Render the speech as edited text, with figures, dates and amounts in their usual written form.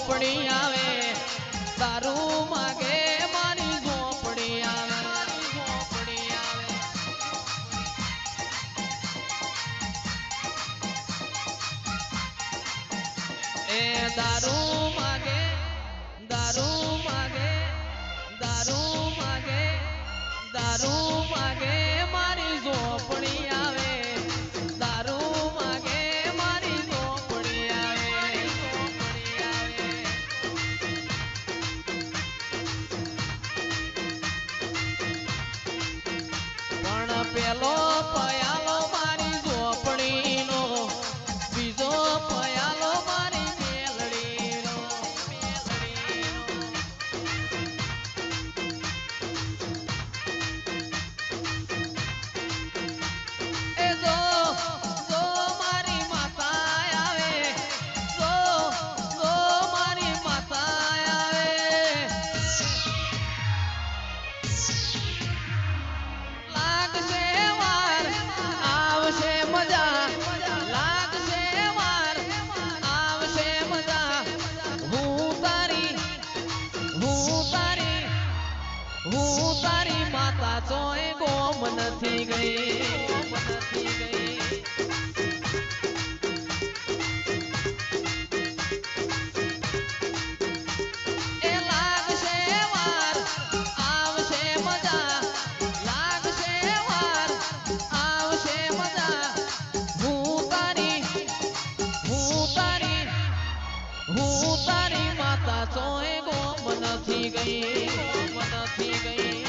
ઝોપડી આવે દારૂ માગે મારી ઝોપડી આવે ઝોપડી આવે એ દારૂ માગે દારૂ માગે દારૂ માગે દારૂ માગે મારી ઝોપડી આવે દારૂ માગે મારી ઝોપડી આવે ઝોપડી આવે પણ પેલો પયાલો મારી ઝોપડીનો બીજો પયાલો મારી મેલડીનો એ જો મારી માતા આવે જો મારી માતા આવે લાગશે વાર આવશે મજા લાગશે વાર આવશે મજા હું તારી માતા ચોય ગોમ નથી ગઈ એ લાગશે વાર આવશે મજા લાગશે વાર આવશે મજા હું તારી માતા ચોય ગોમ નથી ગઈ